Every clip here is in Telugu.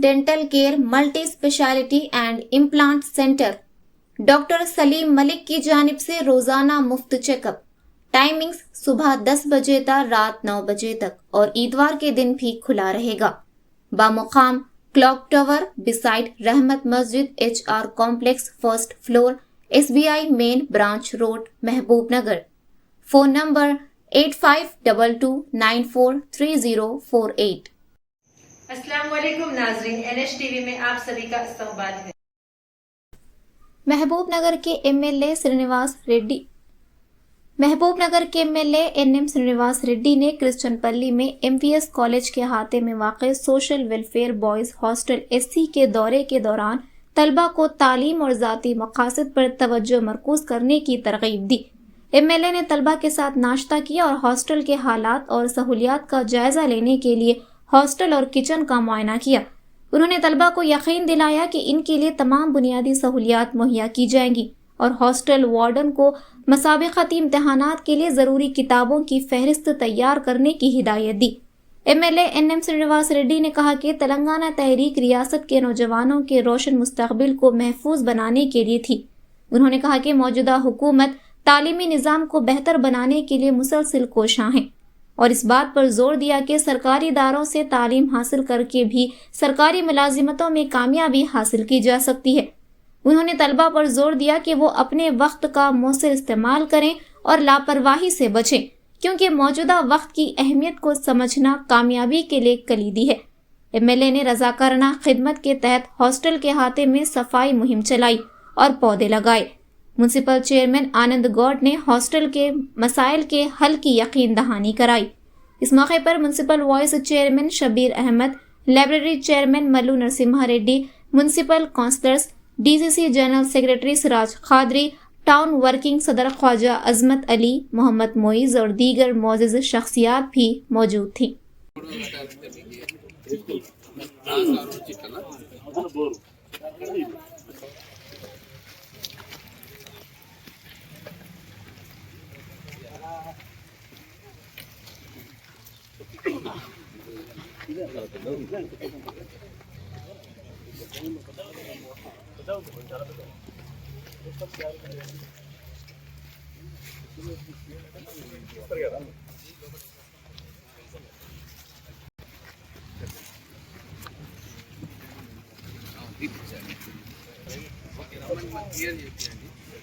Dental care multi speciality and implant centre doctor Salim Malik की जानिब से रोजाना मुफ्त चेकअप। टाइमिंग्स सुबह 10 बजे तक रात 9 बजे तक और इतवार के दिन भी खुला रहेगा। बामुकाम क्लॉक टावर बिसाइड रहमत मस्जिद HR complex first floor SBI main branch road महबूब नगर। Phone number 8522943048। अस्सलाम वालेकुम नाज़रीन, NH TV में आप सभी का इस्तकबाल है। महबूब नगर के MLA NM श्रीनिवास रेड्डी ने क्रिश्चियनपल्ली में MPS कॉलेज के अहाते में वाक़ social welfare boys hostel SC के दौरे के दौरान तलबा को तालीम और ज़ाती मकासद पर तवज्जो मरकूज़ करने की तरग़ीब दी। MLA ने तलबा के साथ नाश्ता किया और हॉस्टल के हालात और सहूलियात का जायज़ा लेने के लिए हॉस्टल और किचन का मुआयना किया। उन्होंने तलबा को यकीन दिलाया कि इनके लिए तमाम बुनियादी सहूलियात मुहैया की जाएंगी और हॉस्टल वार्डन को मुसाबिक़ती इम्तहानात के लिए ज़रूरी किताबों की फहरिस्त तैयार करने की हिदायत दी। MLA NM श्रीनिवास रेड्डी ने कहा कि तेलंगाना तहरीक रियासत के नौजवानों के रोशन मुस्तकबिल को महफूज बनाने के लिए थी। उन्होंने कहा कि मौजूदा हुकूमत तालीमी निज़ाम को बेहतर बनाने के लिए मुसलसिल कोशां हैं और इस बात पर जोर दिया कि सरकारी इदारों से तालीम हासिल करके भी सरकारी मुलाजिमतों में कामयाबी हासिल की जा सकती है। उन्होंने तलबा पर जोर दिया कि वो अपने वक्त का मौसर इस्तेमाल करें और लापरवाही से बचें, क्योंकि मौजूदा वक्त की अहमियत को समझना कामयाबी के लिए कलीदी है। MLA ने रज़ाकाराना खिदमत के तहत हॉस्टल के अहाते में सफाई मुहिम चलाई और पौधे लगाए। म्यूनसिपल चेयरमैन आनंद गौड़ ने हॉस्टल के मसाइल के हल की यकीन दहानी कराई। इस मौके पर municipal vice chairman Shabbir Ahmed, library chairman Mallu Narasimha Reddy, municipal councillors, DCC general secretary Siraj Khadri, town working सदर ख्वाजा अजमत अली, मोहम्मद मोइज और दीगर मोअज़्ज़ज़ शख्सियात भी मौजूद थी।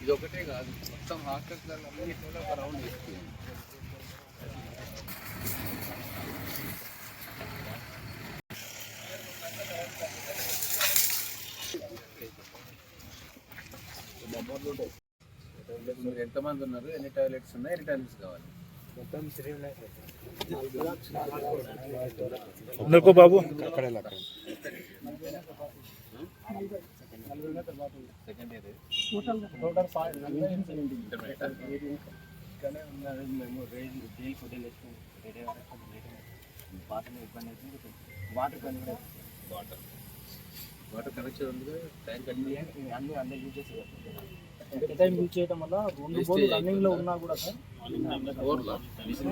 ఇది ఒకటే కాదు, మొత్తం హాస్టల్స్ అన్నిటిలో ఒక రౌండ్ వేసుకుంది. మీరు ఎంతమంది ఉన్నారు, ఎన్ని టాయిలెట్స్ ఉన్నాయి, ఎన్ని టాయిలెట్స్ కావాలి? మొత్తం 3 ఉన్నాయి. బాబు సెకండ్ ఇయర్ టోటల్ 5 మేము రేంజ్ డైలీ ఫుడ్ వేసుకుని రెడీ వాటర్ ఇబ్బంది అవుతుంది. వాటర్ కనెక్షన్ ఉంది, ట్యాంక్ అన్ని యూజ్ చేసి ఎట్ టైం యూజ్ చేయడం వల్ల 2 బోర్లు రన్నింగ్ లో ఉన్నా కూడా సార్ మిషన్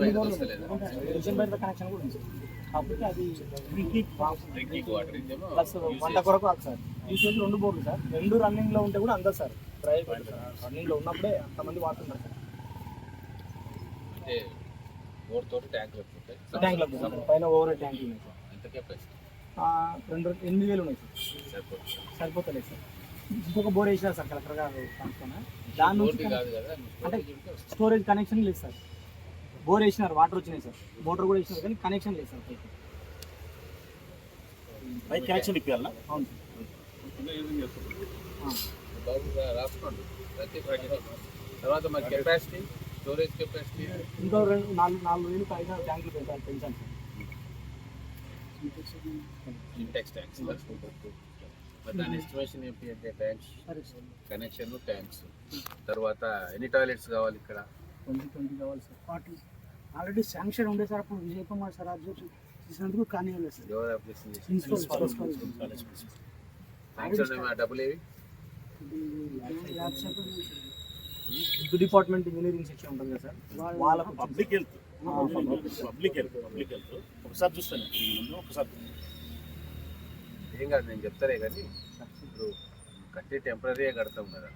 బయట కనెక్షన్ కూడా ఉంది కాబట్టి అది ప్లస్ వంట కొరకు కాదు సార్. ఈ చేసి 2 బోర్లు సార్, 2 రన్నింగ్ లో ఉంటే కూడా అందరు సార్ ప్రైవేట్ రన్నింగ్ లో ఉన్నప్పుడే అంతమంది వాడుతున్నారు సార్. అంటే బోర్ తోటి ట్యాంకులు ఉంటాయి, ట్యాంకులు పైన ఓవర్ ట్యాంకులు ఉన్నాయి సార్. ఎంత కెపాసిటీ? 8,000 ఉన్నాయి సార్. సరిపోతలేదు సార్. ఇంకొక బోర్ వేసినారు సార్ కలెక్టర్ గారు దాని నుంచి అంటే స్టోరేజ్ కనెక్షన్ లేదు సార్. బోర్ వేసినారు, వాటర్ వచ్చినాయి సార్, మోటార్ కూడా వేసినారు కానీ కనెక్షన్ లేదు సార్. పైకి కనెక్షన్ ఇప్పాలా? అవును సార్. రాసుకోండి ప్రతి తర్వాత మరి కెపాసిటీ, స్టోరేజ్ కెపాసిటీ ఇంకో 4,000 పైగా ట్యాంకులు పెంచాలి సార్. ఇంటెక్స్ ట్యాంక్స్ దాని ఎస్టిమేషన్ ఏంటి అంటే ట్యాంక్స్ కనెక్షన్, ట్యాంక్స్ తర్వాత ఎన్ని టాయిలెట్స్ కావాలి ఇక్కడ? 20 కావాలి సార్. 40 ఆల్రెడీ శాంక్షన్ ఉండే సార్. అప్పుడు విజయ్ కుమార్ సార్ చేసినందుకు కానీ సార్. ఎవరు అప్లికేషన్ చేసి డబ్బులు ఏవి? డిపార్ట్మెంట్ ఇంజనీరింగ్ సెక్షన్ ఉంటుంది కదా సార్, వాళ్ళకు పబ్లిక్ హెల్త్ ఒకసారి చూస్తాను. ఒకసారి ఏం కాదు, నేను చెప్తానే కానీ ఇప్పుడు కట్టి టెంపరీగా కడతాం కదా.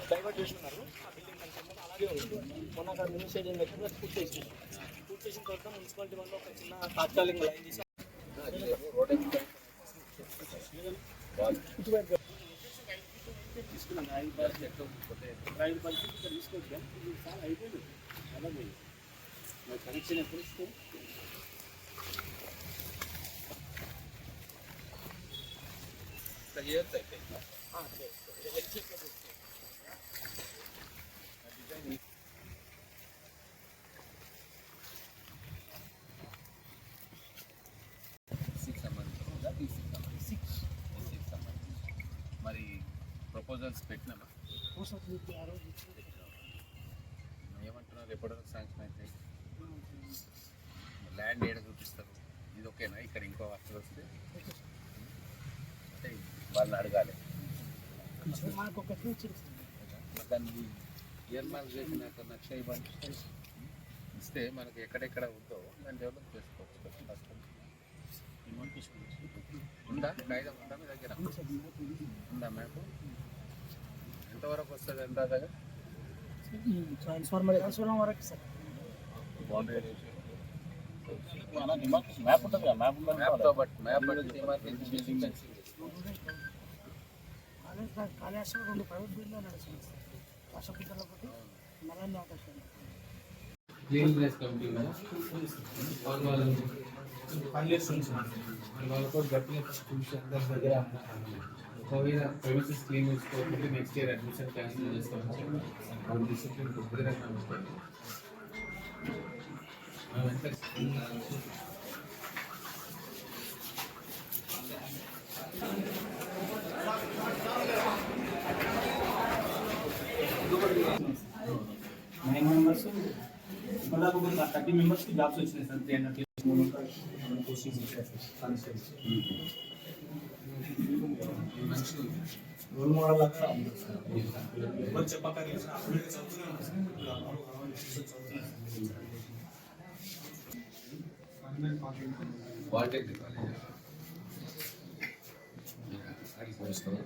డైవర్ట్ చేస్తున్నారు. ఆ బిల్డింగ్ కంటే అలాగే ఉంది. మొన్న అక్కడ మినీ స్టేడియం పెట్టి పూర్తి చేసినారు. పూర్తి చేసిన తర్వాత మున్సిపాలిటీ వాళ్ళు ఒక చిన్న తాత్కాలిక లైన్ తీసి కనెక్షన్ ఎప్పుడు ఇస్తే మరి ప్రపోజల్స్ పెట్టినామా? ఏమంటున్నారు? ఎప్పటివరకు శాంక్షన్ అయితే ల్యాండ్ ఏడ చూపిస్తారు? ఇది ఓకేనా? ఇక్కడ ఇంకో హాస్టల్ వస్తే అంటే వాళ్ళని అడగాలి. దాన్ని ఇయర్ మార్క్ చేసినాక నక్ష ఇవ్వండి, ఇస్తే మనకి ఎక్కడెక్కడ ఉందో దాన్ని డెవలప్ చేసుకోవచ్చు. ఉందా కాగితం? ఉందా మీ దగ్గర? ఉందా మ్యాప్? ఎంతవరకు వస్తుంది? ఎంత దగ్గర మ్యాప్ ఉంటుంది కదా, మ్యాప్తో బట్ మ్యాప్ బట్టి కాళేశ్వరం 2 ప్రైవేట్ బిల్డింగ్లు నడుస్తుంది. రాష్ట్రపతిలో ఒకటి మలయాళ ఆకాశం క్లీన్ ప్లేస్ కమిటీ వాళ్ళతో గట్టిగా చూసి అందరి దగ్గర ఒకవేళ ప్రెమిసెస్ క్లీన్ చేసుకోకపోతే నెక్స్ట్ ఇయర్ అడ్మిషన్ క్యాన్సిల్ చేస్తాం. డిసిప్లిన్ కుదిరంగా మెంబర్స్ దాదాపు 30 మెంబర్స్కి జాబ్స్ వచ్చినాయి సార్. 300 పోస్టింగ్స్ వచ్చాయి సార్. రోల్ మోడల్ లాగా ఎవరు చెప్పక్కర్లేదు సార్. అప్పుడు చదువుతున్నాను సార్. పాలిటెక్నిక్ కాలేజ్ అది పోస్తావా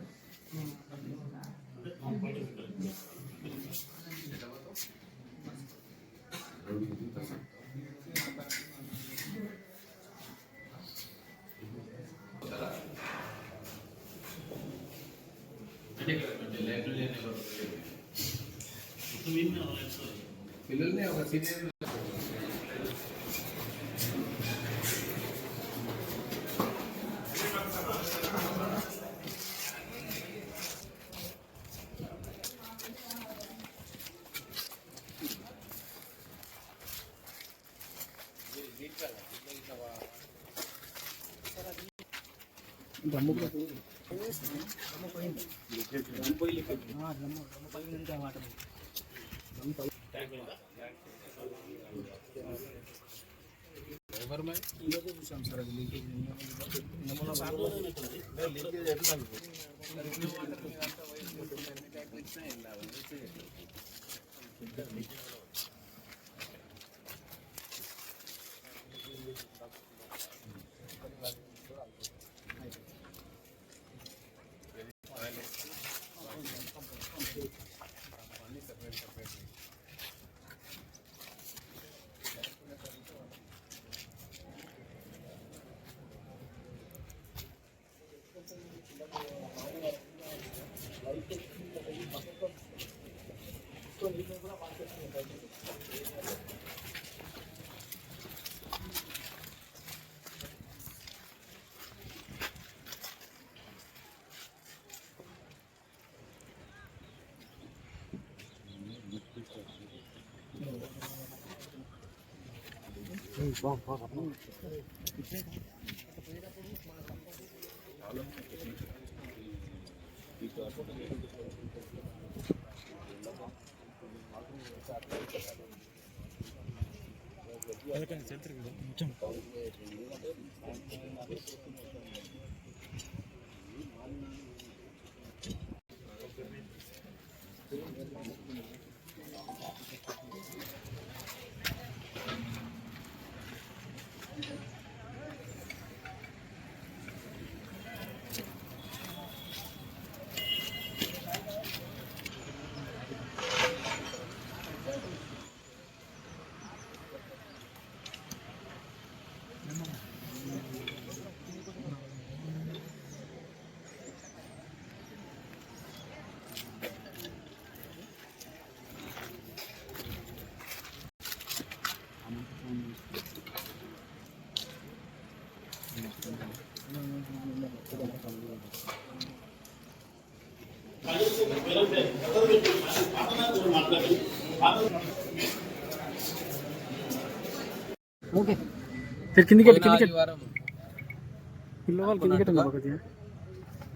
పిల్లల్ని ఒక సీనియర్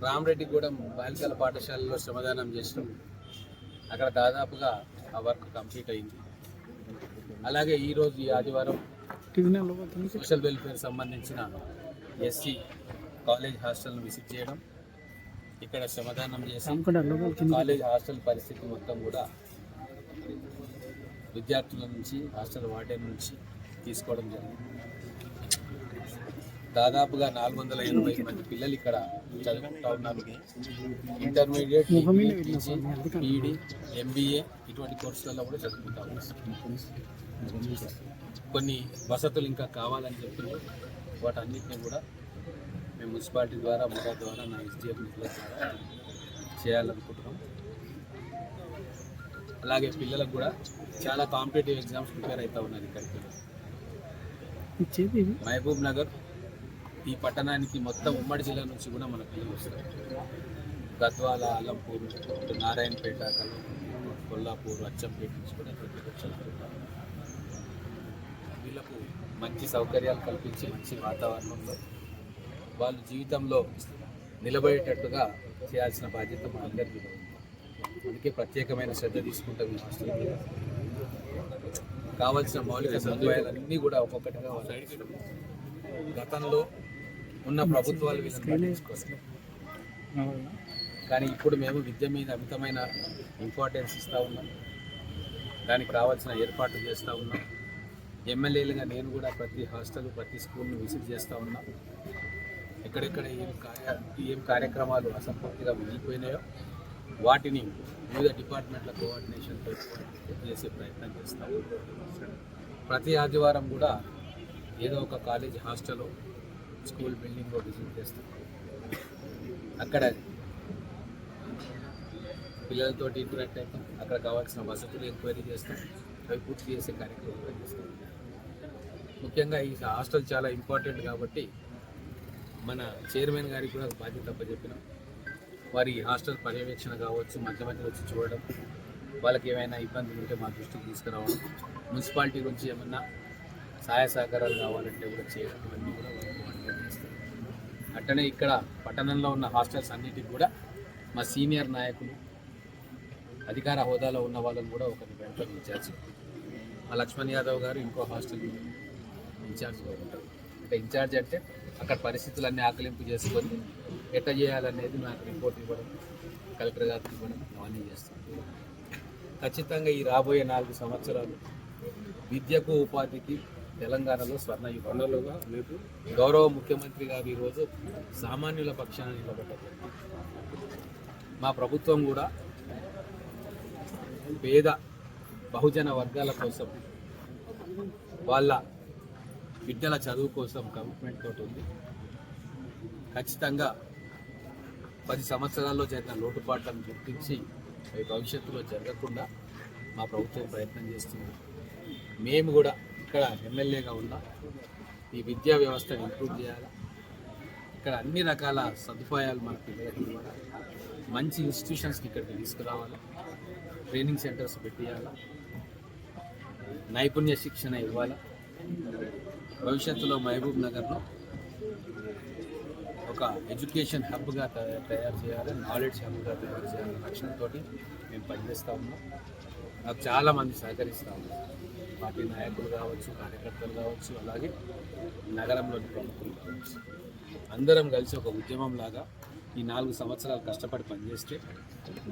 రామరెడ్డిగూడెం బాలికల పాఠశాలలో శ్రమదానం చేసినాం. అక్కడ దాదాపుగా ఆ వర్క్ కంప్లీట్ అయింది. అలాగే ఈరోజు ఈ ఆదివారం సోషల్ వెల్ఫేర్ సంబంధించిన ఎస్సీ కాలేజ్ హాస్టల్ను విజిట్ చేయడం, ఇక్కడ శ్రమదానం చేసి కాలేజ్ హాస్టల్ పరిస్థితి మొత్తం కూడా విద్యార్థుల నుంచి హాస్టల్ వార్డెన్ నుంచి తీసుకోవడం జరిగింది. దాదాపుగా 480 మంది పిల్లలు ఇక్కడ చదువుకుంటా ఉన్నారు. ఇంటర్మీడియట్, పీఈడి, ఎంబీఏ ఇటువంటి కోర్సులలో కూడా చదువుకుంటా ఉన్నారు. కొన్ని వసతులు ఇంకా కావాలని చెప్పి వాటన్నిటిని కూడా మేము మున్సిపాలిటీ ద్వారా, ముఠా ద్వారా, నా ఎస్డిఎఫ్ నిధుల ద్వారా చేయాలనుకుంటున్నాం. అలాగే పిల్లలకు కూడా చాలా కాంపిటేటివ్ ఎగ్జామ్స్ ప్రిపేర్ అవుతూ ఉన్నారు. ఇక్కడికి మహబూబ్ నగర్ ఈ పట్టణానికి మొత్తం ఉమ్మడి జిల్లా నుంచి కూడా మన పిల్లలు వస్తారు. గద్వాల, అల్లంపూర్, నారాయణపేట, కొల్లాపూర్, అచ్చంపేట నుంచి కూడా ఇక్కడికి వచ్చారు. వీళ్ళకు మంచి సౌకర్యాలు కల్పించి మంచి వాతావరణంలో వాళ్ళు జీవితంలో నిలబడేటట్టుగా చేయాల్సిన బాధ్యత మా అందరికీ ఉంది. అందుకే ప్రత్యేకమైన శ్రద్ధ తీసుకుంటాం. ఈ హాస్టల్ మీద కావాల్సిన మౌలిక సదుపాయాలన్నీ కూడా ఒక్కొక్కటిగా గతంలో ఉన్న ప్రభుత్వాలు వీళ్ళని తీసుకోవాలి. కానీ ఇప్పుడు మేము విద్య మీద అమితమైన ఇంపార్టెన్స్ ఇస్తూ ఉన్నాం. దానికి కావాల్సిన ఏర్పాట్లు చేస్తూ ఉన్నాం. ఎమ్మెల్యేలుగా నేను కూడా ప్రతి హాస్టల్ ప్రతి స్కూల్ను విజిట్ చేస్తూ ఉన్నా. ఎక్కడెక్కడ ఏం కార్యక్రమాలు అసంపూర్తిగా మిగిలిపోయినాయో వాటిని వివిధ డిపార్ట్మెంట్ల కోఆర్డినేషన్తో చేసే ప్రయత్నం చేస్తాం. ప్రతి ఆదివారం కూడా ఏదో ఒక college hostel school building visit చేస్తాం. అక్కడ పిల్లలతోటి ఇంటరాక్ట్ అవుతాం. అక్కడ కావాల్సిన వసతులు ఎంక్వైరీ చేస్తాం. అవి పూర్తి చేసే కార్యక్రమం చేస్తాం. ముఖ్యంగా ఈ హాస్టల్ చాలా ఇంపార్టెంట్ కాబట్టి మన చైర్మన్ గారికి కూడా బాధ్యత అప్పచెప్పినాం. వారి హాస్టల్ పర్యవేక్షణ కావచ్చు, మధ్య మధ్యలో వచ్చి చూడడం, వాళ్ళకి ఏమైనా ఇబ్బందులు ఉంటే మా దృష్టికి తీసుకురావడం, మున్సిపాలిటీ నుంచి ఏమన్నా సహాయ సహకారాలు కావాలంటే కూడా చేయడం, ఇవన్నీ కూడా వాళ్ళు కోఆర్డినేట్ చేస్తారు. అట్టనే ఇక్కడ పట్టణంలో ఉన్న హాస్టల్స్ అన్నిటికి కూడా మా సీనియర్ నాయకులు, అధికార హోదాలో ఉన్న వాళ్ళని కూడా ఒకరిని వెంటనే ఇన్ఛార్జ్, మా లక్ష్మణ్ యాదవ్ గారు ఇంకో హాస్టల్ ఇన్ఛార్జ్గా ఉంటారు. అంటే ఇన్ఛార్జ్ అంటే అక్కడ పరిస్థితులన్నీ ఆకలింపు చేసుకొని ఎట్లా చేయాలనేది నాకు రిపోర్ట్ ఇవ్వడం, కలెక్టర్ గారికి ఇవ్వడం, అవన్నీ చేస్తాం. ఖచ్చితంగా ఈ రాబోయే 4 సంవత్సరాలు విద్యకు ఉపాధికి తెలంగాణలో స్వర్ణయుగంగా రేపు గౌరవ ముఖ్యమంత్రి గారు ఈరోజు సామాన్యుల పక్షాన నిలబడ్డారు. మా ప్రభుత్వం కూడా పేద బహుజన వర్గాల కోసం, వాళ్ళ బిడ్డల చదువు కోసం కమిట్మెంట్ తోటి ఉంది. ఖచ్చితంగా 10 సంవత్సరాల్లో జరిగిన లోటుపాట్లను గుర్తించి అవి భవిష్యత్తులో జరగకుండా మా ప్రభుత్వం ప్రయత్నం చేస్తుంది. మేము కూడా ఇక్కడ ఎమ్మెల్యేగా ఉన్నా ఈ విద్యా వ్యవస్థను ఇంప్రూవ్ చేయాలి. ఇక్కడ అన్ని రకాల సదుపాయాలు మన పిల్లలకి ఇవ్వాలి. మంచి ఇన్స్టిట్యూషన్స్కి ఇక్కడికి తీసుకురావాలి. ట్రైనింగ్ సెంటర్స్ పెట్టియాలి. నైపుణ్య శిక్షణ ఇవ్వాలి. భవిష్యత్తులో మహబూబ్ నగర్లో ఒక ఎడ్యుకేషన్ హబ్గా తయారు చేయాలి, నాలెడ్జ్ హబ్గా తయారు చేయాలనే లక్ష్యంతో మేము పనిచేస్తూ ఉన్నాం. నాకు చాలామంది సహకరిస్తూ ఉన్నారు. పార్టీ నాయకులు కావచ్చు, కార్యకర్తలు కావచ్చు, అలాగే నగరంలోని ప్రముఖులు కావచ్చు. అందరం కలిసి ఒక ఉద్యమంలాగా ఈ 4 సంవత్సరాలు కష్టపడి పనిచేస్తే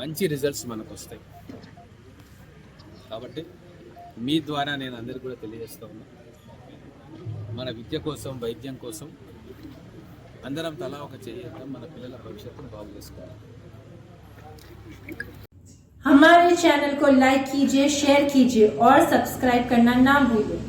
మంచి రిజల్ట్స్ మనకు వస్తాయి. కాబట్టి మీ ద్వారా నేను అందరికీ కూడా తెలియజేస్తూ ఉన్నా, మన విద్య కోసం, వైద్యం కోసం అందరం తలా ఒక చేద్దాం. మన పిల్లల భవిష్యత్తును బాగు చేసుకోవాలి. हमारे चैनल को लाइक कीजिए, शेयर कीजिए और सब्सक्राइब करना ना भूलें।